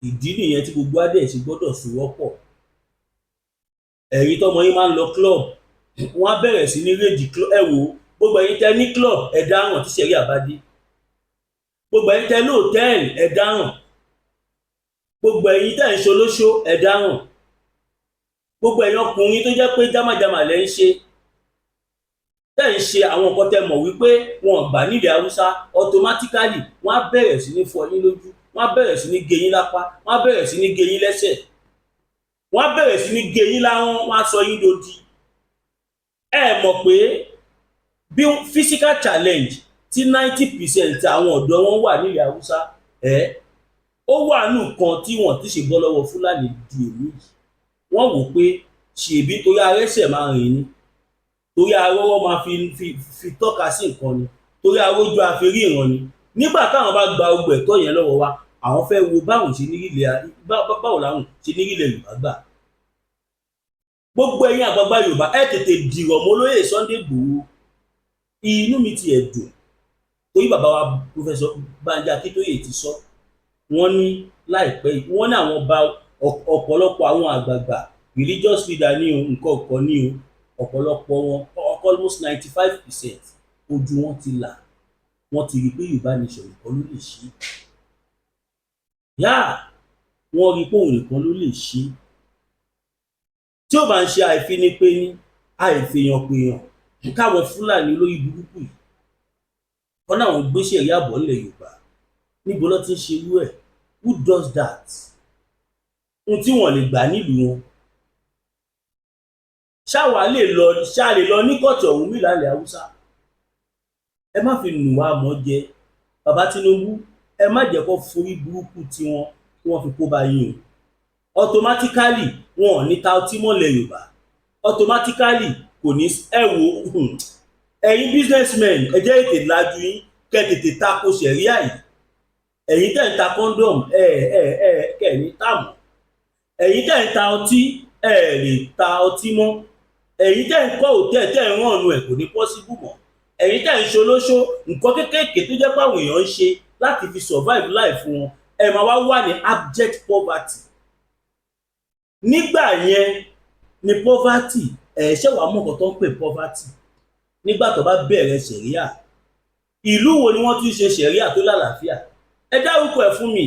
Ìdí nìyẹn tí gbogbo adé ṣe gbọ́dọ̀ sowọ́pọ̀. Ẹ̀yin tọ́mọ yín máa ń lọ club, wọ́n á bẹ̀rẹ̀ sí ní rédì club. Ẹ wò ó, gbogbo ẹ̀yin tẹ́ ní club, ẹ dáràn tí ṣẹ̀ríà bá dé. Gbogbo ẹ̀yin tẹ́ ní hòtẹ́ẹ̀lì, ẹ dáràn. Gbogbo ẹ̀yin tẹ́ ń ṣolóṣó, ẹ dáràn. Gbogbo ẹ̀yin ọkùnrin tó jẹ́ pé jámàjámà lẹ́ ń ṣe, tẹ́ ń ṣe àwọn nǹkan tẹ́ mọ̀ wípé wọn gbà nílẹ̀ Haúsá, automatically wọ́n á bẹ̀rẹ̀ sí ní fọ́ yín lójú, wọ́n á bẹ̀rẹ̀ sí ní gé yín lápá, wọ́n á bẹ̀rẹ̀ sí ní gé yín lẹ́sẹ̀, wọ́n á bẹ̀rẹ̀ sí ní gé yín láwọn, wọ́n á sọ yín dodi. Ẹ mọ̀ pé bí physical challenge tí 90% àwọn ọ̀dọ́ wọn wà nílẹ̀ Haúsá, ó wà nù kan tí wọ́n ti ṣe bọ́ lọ́wọ́ Fúlàní di èmi yìí. wọ́n wò pé ṣèbí torí arẹ́sẹ̀ máa rìn ni, torí arọ́wọ́ máa fi tọ́ka sí nǹkan ni, torí arójú àfẹ́rí ìran ni. Nígbà táwọn bá gba gbogbo ẹ̀tọ́ yẹn lọ́wọ́ wa, àwọn fẹ́ wo báwo làwọn ṣe ní ilẹ̀ Yorùbá gbà. Gbogbo ẹ̀yin àgbààgbà Yorùbá ẹ tètè dìrọ̀ mọ́ olóyè Sunday Igboho. Inú mi ti ẹ̀ dùn torí bàbá wa Professor Banji Akíntóyè ti sọ, wọ́n ní láìpẹ́ yìí, wọ́n ní àwọn bá ọ̀pọ̀lọpọ̀ àwọn àgbààgbà religious leader ní o, nǹkan ọ̀kan ní o, ọ̀pọ̀lọpọ̀ wọn almost 95% ojú wọn ti là, wọ́n ti rí pé Yorùbá nation nìkan ló lè ṣe. Wọ́n rí pé òun nìkan ló lè ṣe. Tí ó bá ń ṣe àìfinipéní, àìfèèyàn-pèèyàn, káwọn Fúlàní olórí burúkú yìí wọ́n náà wọ́n gbéṣẹ́ ìyá àbọ̀ ńlẹ̀ Yorùbá, níbo ló ti ń ṣe irú ẹ̀? Who does that? Ohun tí wọ́n lè gbà nílùú wọn. Ṣáà lè lọ ní kọ́ọ̀tù ọ̀hún mi lálẹ́ Haúsá? Ẹ má fi nù wá mọ́ jẹ. Bàbá Tinubu, ẹ má jẹ́ kó forí burúkú tiwọn kí wọ́n fi kó bá yín o. Automatically wọn ò ní ta ọtí mọ́lẹ̀ Yorùbá. Automatically kò ní wo ẹ̀yin businessmen ẹ jẹ́ ètè lajú yín kẹ́ tètè tako ṣẹ̀ríà yìí. Ẹ̀yin tẹ̀ ń ta condom kẹ́ ní tà mọ́. Ẹ̀yin tẹ̀ ń ta ọtí lè ta ọtí mọ́. Ẹ̀yin tẹ̀ ń kọ́ òtẹ́ tẹ̀ ń rán ọ̀nù ẹ̀ kò ní possible mọ́. Ẹ̀yin tẹ̀ ń ṣolóṣó nǹkan kékèké tó jẹ́ pàwọn èèyàn ń ṣe láti fi survive life wọn, ẹ máa wá ní abject poverty. Nígbà yẹn ni poverty ṣé wàá mọ̀ nǹkan tó ń pè poverty. Nígbà tó bá bẹ̀rẹ̀ ṣẹ̀ríà, ìlú wo ni wọ́n tún ṣe ṣẹ̀ríà tó lálàáfíà? Ẹ dárúkọ ẹ̀ fún mi.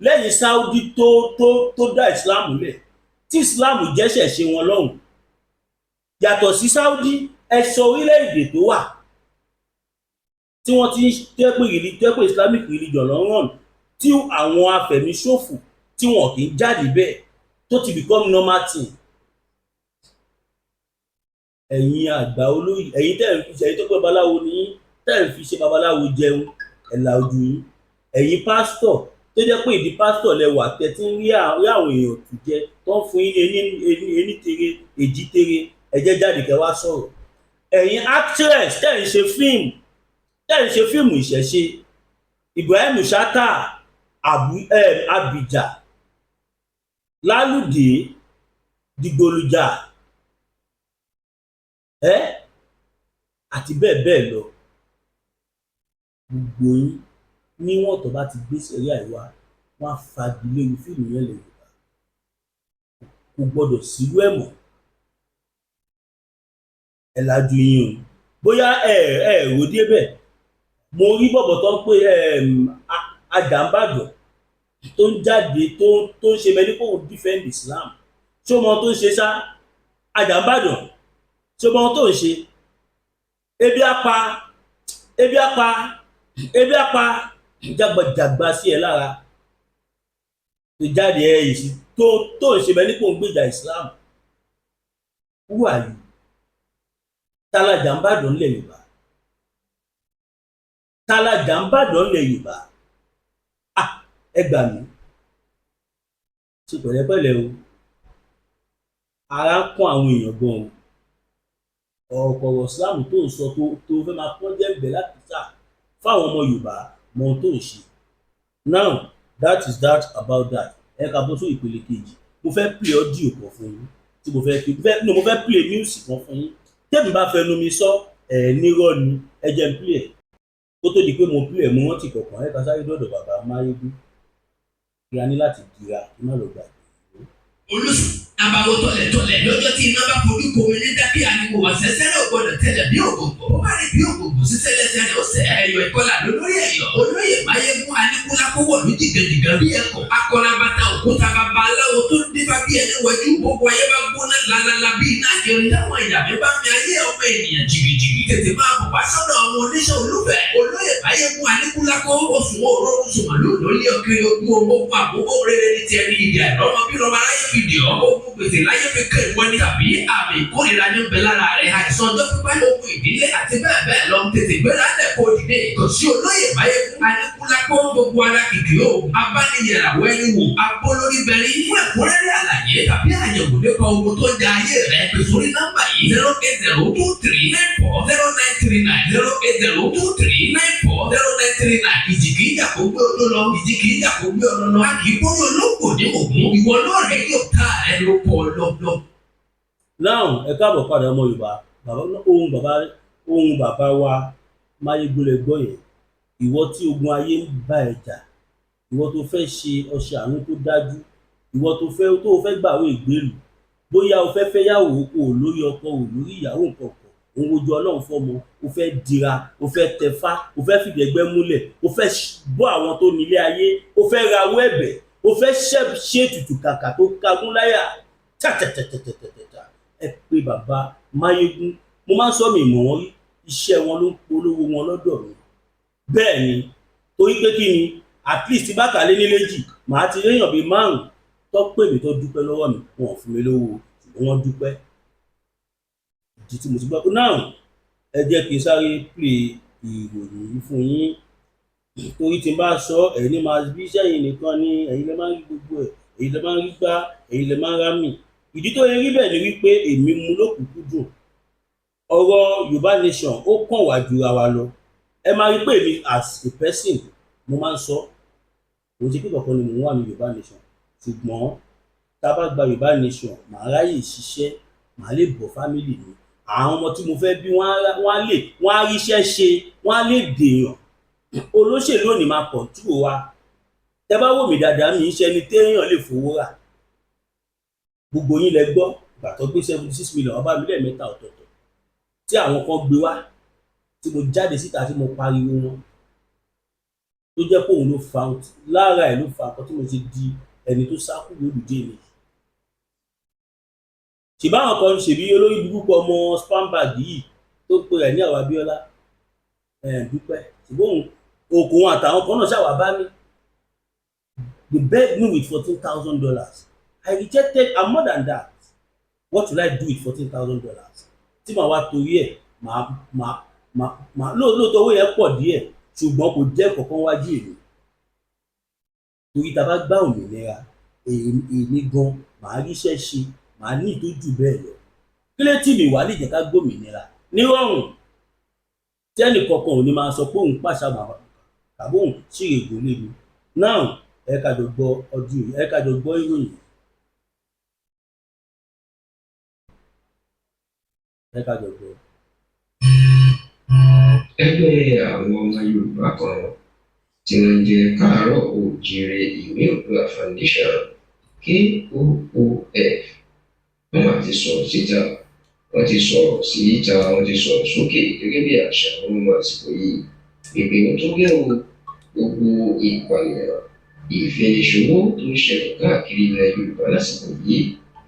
Lẹ́yìn Saudi tó dá Islam lẹ̀, tí Islam jẹ́ṣẹ̀ ṣe wọn lọ́hùn. Yàtọ̀ sí Saudi, ẹ sọ orílẹ̀-èdè tó wà tí wọ́n ti tẹ́pẹ́ Islamic religion lọ́rùn, tí àwọn afẹ̀míṣòfò tí wọn kì í jáde bẹ́ẹ̀, tó ti become normal thing. Ẹ̀yin àgbà olóyè, ẹ̀yin tẹ́ ń fi ṣe tó pé babaláwo ní tẹ́ ń fi ṣe babaláwo jẹun, ẹ̀là ojú yín. Ẹ̀yin pásítọ̀ tó jẹ́ pé ìdí pásítọ̀ lẹ́wà tẹ́ tí ń rí àwọn èèyàn tù jẹ tó ń fún yín ení tere èjì tere, ẹ jẹ́ jáde kẹ́ wá sọ̀rọ̀. Ẹ̀yin actress tẹ́ ń ṣe fíìmù ìṣẹ̀ṣe, Ibrahim Chatta, Abija, Lálùdé, Dìgbòlùjà, àti bẹ́ẹ̀ bẹ́ẹ̀ lọ. Gbogbo yín níwọ̀n tó bá ti gbé ṣẹ̀ríà ìwà, wọ́n á fagilé fíìmù yẹn lè Yorùbá. Kò gbọdọ̀ sírú ẹ̀ mọ́. Ẹ lajú yín o. Bóyá rò débẹ̀. Mo rí bọ̀bọ̀ tó ń pè Àjàmbàdàn tó ń jáde tó ń ṣe mẹ́ni kó defend Islam. Ṣé o mọ tó ń ṣe ṣá? Àjàmbàdàn, ṣé o mọ tó ń ṣe? Ebi apá jágbàjàgbà sí ẹ lára. Tó jáde yìí tó ń ṣe mẹ́ni kó ń gbèjà Islam. Who are you? Tálájà ń bàdàn lẹ̀ Yorùbá. Tálájà ń bàdàn lẹ̀ Yorùbá. Ẹ gbà mí. Ṣe pẹ̀lẹ́pẹ̀lẹ́ o. Ara ń kún àwọn èèyàn gan o. Ọ̀pọ̀rọ̀ Islam tó ń sọ tó fẹ́ máa pọ́n jẹ́bẹ̀ láti sá fáwọn ọmọ Yorùbá mọ ohun tó ń ṣe. Now that is that about that. Ẹ ká bọ́ sórí ìpele kejì. Mo fẹ́ play audio kan fún yín. Mo fẹ́ play music kan fún yín. Tẹ́mi bá fẹnu mi sọ nírọ́ ni ẹ jẹ́ n play ẹ̀. Kó tó di pé mo play ẹ̀ mo rántí kọ̀ọ̀kan ẹ ká sáré dọ̀dọ̀ bàbá Máyégún. Ìyá ní láti dira kí má lọ gbàgbé. Olùsùn àbàwọ̀ tọ̀lẹ̀ lọ́jọ́ tí iná bá fojú komi ní dábí àníwò wà sẹ́sẹ́ náà gbọ́dọ̀ tẹ̀lẹ̀ bí ògògbò. Ó bá rí bí ògògbò sísẹ́lẹ̀sẹ̀ rẹ̀ ó sẹ̀ ẹ̀yọ̀ ìkọlà lórí ẹ̀yọ̀. Olóyè Máyégún Aníkúlápó ní dìgẹ̀dìgẹ̀ bí ẹ̀kọ́. Akọ́nabata òkúta bàbá aláwo tó dífá bí ẹni wẹ̀jú gbogbo ayé bá gbóná lálálá bí iná àjẹrin táwọn ìyàmí bá mi ayé ọmọ ènìyàn jìgìjìgì. Tètè máa bọ̀ wá sọ́dọ̀ àwọn oníṣẹ́ olúfẹ̀. Olóyè Máyégún Aníkúlápó oṣù òró oṣù màlúù lórí ọkiri ogún owó fún àkókò rere ní tiẹ̀ ní ìdí àìlọ́mọ bí lọ́mọ aráyé fìdí ọ́ ogun gbèsè láyé fi kẹ́ ìwọ ní tàbí àmì ìkórìíra ní bẹ lára rẹ̀ àìsàn ọjọ́ pípẹ́ ogun ìdílé àti bẹ́ẹ̀ bẹ́ẹ̀ lọ tètè gbéra lẹ̀ kó dìde kò sí olóyè Máyégún Aníkúlápó lápò gbogbo alákìkí o abániyẹ̀ràwọ̀ ẹni wò abólórí bẹ̀rẹ̀ fún ẹ̀kúnrẹ́rẹ́ àlàyé tàbí àyẹ̀wò nípa ogun tó da ayé rẹ̀ pè sórí nọ́mbà yìí 08023940939 08023940939 ìjì kìí jà kó gbé odó lọ ìjì kìí jà kó gbé ọ̀nà lọ a kìí bóyá olóògbò ní ògún ìwọ náà rẹ̀ yóò ká ẹ ló pọ̀ lọ́lọ́. now ẹ káàbọ̀ padà ọmọ Yorùbá ohun bàbá wa Máyégún lẹ gbọ́ yẹn. Ìwọ tí ogun ayé ń bá ẹ jà, ìwọ tó fẹ́ ṣe ọṣẹ àánú tó dájú, ìwọ tó fẹ́ gbàwé ìgbélú, bóyá o fẹ́ fẹ́yàwó o lórí ọkọ o lórí ìyàwó nǹkan kan, òun wojú Ọlọ́run fọ́mọ, o fẹ́ dira, o fẹ́ tẹfá, o fẹ́ fìdẹ̀gbẹ́ múlẹ̀, o fẹ́ bọ́ àwọn tó nílé ayé, o fẹ́ rawọ́ ẹ̀bẹ̀, o fẹ́ ṣètùtù kàkà tó kagún láyà tàtàtàtàtàtà ẹ pé bàbá Máyégún. Mo máa ń sọ mi ìmọ̀ wọn rí, iṣẹ́ wọn ló ń polówó wọn lọ́dọ̀ mi. Bẹ́ẹ̀ ni, torí pé kí ni at least tí bá kàlé ní méjì màá ti réyàn bíi 5 tó pè mí tó dúpẹ́ lọ́wọ́ mi, wọn ò fún mi lówó ṣùgbọ́n wọ́n dúpẹ́. Ìdí tí mo ti gbọ́ náà ẹ jẹ́ kí n sáré play ìròyìn yìí fún yín, torí tí n bá sọ ẹ̀yin ní máa bí sẹ́yìn nìkan ni ẹ̀yin lè máa ń rí gbogbo ẹ̀, ẹ̀yin lè máa ń rí gbá, ẹ̀yin lè máa ń rámì. Ìdí tó yẹ rí bẹ́ẹ̀ ni wípé èmi mú lókùnkúndùn. Ọ̀rọ̀ Yorùbá nation ó kàn wá jura wa lọ. Ẹ máa rí pé èmi as a person mo máa ń sọ kò sí pé kankan ni mò ń wà ní Yorùbá nation, ṣùgbọ́n tá a bá gba Yorùbá nation màá ráyè ṣiṣẹ́, màá lè bọ́ fámìlì mi, àwọn ọmọ tí mo fẹ́ bí wọ́n á ríṣẹ́ ṣe, wọ́n á lè dèèyàn. Olóṣèlú ò ní máa control wa. Tẹ bá wò mí dáadáa mi iṣẹ́ ni téèyàn lè fowó rà. Gbogbo yín lẹ gbọ́ ìgbà tó gbé 76 million ọba mi lẹ́ẹ̀mẹ́ta ọ̀tọ̀ọ̀tọ̀ tí àwọn kan gbé wá tí mo jáde síta tí mo pariwo wọn tó jẹ́ pé òun ló fa lára ẹ̀ ló fa nǹkan tí mo ti di ẹni tó sákú lólùdé mi. Ṣèbáwọn kan ṣèbí olórí burúkú ọmọ spambag yìí tó pe rẹ̀ ní àwọn Abíọ́lá dúpẹ́ ṣùgbọ́n òkun àtàwọn kan náà ṣàwà bá mi. They begged me with $14,000. I rejected and more than that. What will I do with $14,000? Tí màá wá torí ẹ̀ lóòótọ́ owó yẹn pọ̀ díẹ̀ ṣùgbọ́n kò jẹ́ kankan wájú èmi. Torí tá a bá gbá òmìnira èmi gan màá ríṣẹ́ ṣe, màá ní ìtọ́jú bẹ́ẹ̀ lọ. Kí ló tì mí wá lè jẹ́ ká gbòmìnira nírọ̀rùn tí ẹnì kankan ò ní máa sọ pé òun pàṣà bàbá tàbí òun ṣìrè gòlè mi. Now ẹ ká jọ gbọ́ ìròyìn. Ẹgbẹ́ àwọn ọmọ Yorùbá kan tí wọ́n jẹ́ Káàárọ̀ Oòjíire Ìwé Oòduà Foundation KOOF wọ́n máa ti sọ̀rọ̀ síta, wọ́n ti sọ̀rọ̀ sókè gẹ́gẹ́ bí àṣà àwọn ọmọ àsìkò yìí pèpè ó tó gẹ́ o gbogbo ìpànìyàn ìfẹ̀yìnṣòwò tó ń ṣẹlẹ̀ káàkiri ilẹ̀ Yorùbá lásìkò yìí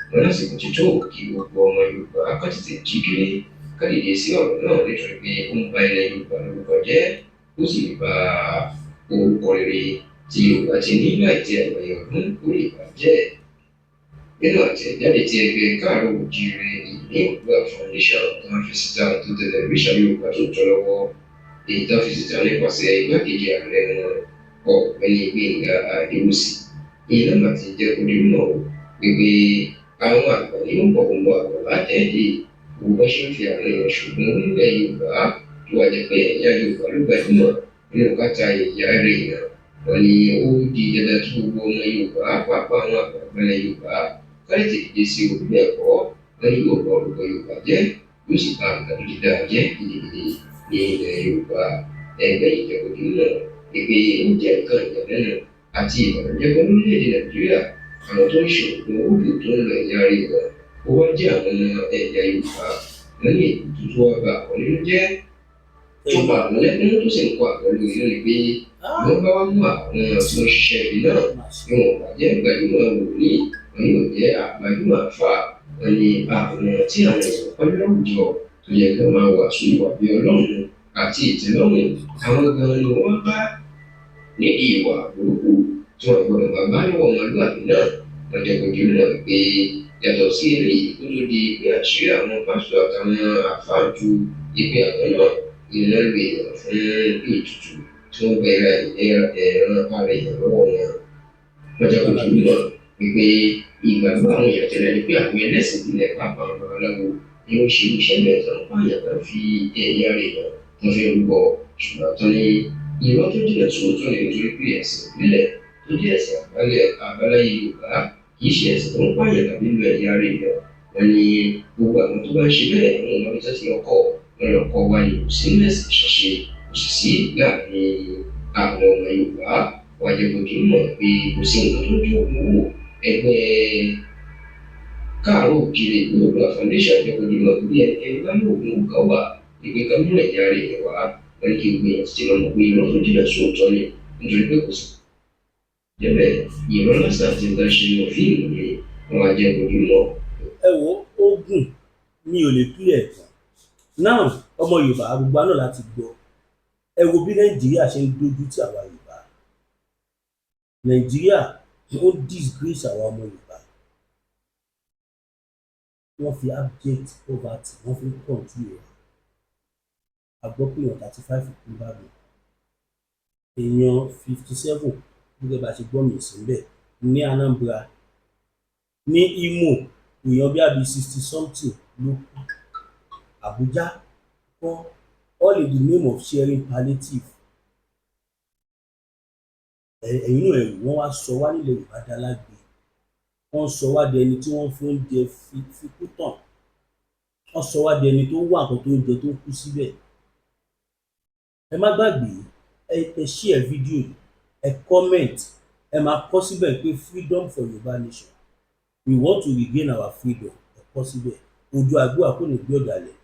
wọn lásìkò tí tó kí gbogbo ọmọ Yorùbá ká tètè jí kiri ká dìde sí ọ̀rọ̀ náà nítorí pé ó ń ba ilẹ̀ Yorùbá lórúkọ jẹ́ ó sì lè ba orúkọ rere tí Yorùbá ti ní láì tí àgbáyé ọdún ó lè bàjẹ́. Nínú àtẹ̀jáde tí ẹgbẹ́ Káàárọ̀ Oòjíire Ìwé Oòduà Foundation tó ń fi síta tó tẹ̀lé ìrísà Yorùbá tó tọ́ lọ́wọ́ èyí tó fi síta nípasẹ̀ igbákejì ààrẹ wọn Ọ̀gbẹ́ni Gbénga Adéwùsì ìyẹn náà máa ti jẹ́ kó nínú náà wípé àwọn àgbà nínú pọ̀pọ̀pọ̀ àgbà látẹ̀dé gbogbo ṣe ń fi àwọn èèyàn ṣùgbọ́n nílẹ̀ Yorùbá tó wá jẹ́ pé ẹ̀yà Yorùbá ló gbajúmọ̀ nínú káta ẹ̀yà rẹ̀ èèyàn wọn ni ó di dandan kí gbogbo ọmọ Yorùbá pàápàá àwọn àgbààgbà ilẹ̀ Yorùbá kárí tètè sí orílẹ̀ ẹ̀kọ́ wọn ni yóò bọ orúkọ Yorùbá jẹ́ yóò sì bá nǹkan tó ti dáa jẹ́ gidigidi ní ilẹ̀ Yorùbá. Ẹgbẹ́ ìjẹ́kọ̀dé náà pé ó jẹ́ nǹkan ìyàlẹ́nu àti ìbànújẹ́ fún orílẹ̀-èdè Nàìjíríà àwọn tó ń ṣe òògùn oògùn tó ń lọ ẹ̀yà rẹ̀ wọn ó wá jẹ́ àwọn ọmọ ẹ̀yà Yorùbá wọn ní ètò tó wá bá àwọn nínú jẹ́ tó bá àwọn lẹ́kún tó sì ń kọ àwọn lórí nínú pé wọ́n bá wá mú àwọn tí wọ́n ṣiṣẹ́ ibi náà bí wọ́n bá jẹ́ gbajúmọ̀ wòlíì wọn yóò jẹ́ àgbájúmọ̀ àfà wọn ní àwọn tí àwọn èèyàn pẹ̀lú láwùjọ tó yẹ kí wọ́n máa wàásù ìwà bí Ọlọ́run àti ìtẹ́lọ́rùn àwọn gan ni wọ́n bá nídìí ìwà burúkú tí wọ́n gbọ́dọ̀ máa bá níwọ̀n ọmọlúwàbí náà wọ́n jẹ́ kojú náà pé yàtọ̀ sí eléyìí tó tó di pé àṣírí àwọn pásítọ̀ àtàwọn àfáà ju ipe àwọn náà iná lè yàn fún ètùtù tí wọ́n gba ẹran ara èèyàn lọ́wọ́ wọn. Wọ́n jẹ́ kó di mímọ̀ wípé ìgbàgbọ́ àwọn èèyàn tẹ́lẹ̀ ni pé àwọn ẹlẹ́sìn ìbílẹ̀ pàápàá àwọn babaláwo ni ó ṣe iṣẹ́ bẹ́ẹ̀ tán pààyàn kan fi ẹ̀yà ara èèyàn tó fi ń rúbọ, ṣùgbọ́n tó ní irọ́ tó jìnà sóòótọ́ ni nítorí pé ẹ̀sìn ìbílẹ̀ tó jẹ́ ẹ̀sìn àbáláyé Yorùbá kì í ṣe ẹ̀sìn tó ń pààyàn tàbí lu ẹ̀yà ara èèyàn. Wọ́n ní gbogbo àwọn tó bá ń ṣe bẹ́ẹ̀ wọn lọ́bi tó ti lọ́kọ̀ wọn lọ́kọ̀ wá ní kò sí ẹ̀sìn ìṣẹ̀ṣe kò sì sí láàrin àwọn ọmọ Yorùbá. Wọ́n jẹ́ kó di mímọ̀ pé kò sí nǹkan tó dùn owó ẹgbẹ́ Káàárọ̀ Oòjíire Ìwé Oòduà Foundation jẹ́ kó di mímọ̀ pé ẹnikẹ́ni bá ní òògùn kan wà ìgbé kan nínú ẹ̀yà ara èèyàn wá wọ́n ní kí gbogbo èèyàn ti lọ mọ̀ pé irọ́ tó jìnà sóòótọ́ ni nítorí pé kò sí jẹ́bẹ̀ ìrọ́ lásán àti nǹkan ṣe nínú fíìmù ni wọ́n á jẹ́ kó di mímọ̀. ẹ wo ogun mi ò lè pílẹ̀ ẹ̀tàn náà ọmọ Yorùbá gbogbo àná láti gbọ́ ẹ wo bí Nàìjíríà ṣe ń dojú tí àwa Yorùbá. Nàìjíríà ó disgrace àwa ọmọ Yorùbá, wọ́n fi abject poverty wọ́n fi ń control rẹ̀. A gbọ́ pé èèyàn 35 kú báàbò, èèyàn 57 gẹ́gẹ́ bá ṣe gbọ́ mi síbẹ̀ ní Anambra, ní Imo èèyàn bí àbí 60 something ló kú. Abuja kọ́, all in the name of sharing palliative. Ẹ̀yin náà ẹ̀rù wọ́n wá sọ wá nílẹ̀ Yorùbá dálágbe, wọ́n sọ wá di ẹni tí wọ́n fún oúnjẹ fikú tàn, wọ́n sọ wá di ẹni tó wà nǹkan tó ń jẹ tó kú síbẹ̀. Ẹ má gbàgbé ẹ share fídíò yìí, ẹ comment, ẹ máa kọ síbẹ̀ pé freedom for Yorùbá nation, we want to regain our freedom, ẹ kọ síbẹ̀. Oòduà àgbẹ̀ àkóní gbé ọ̀dàlẹ̀.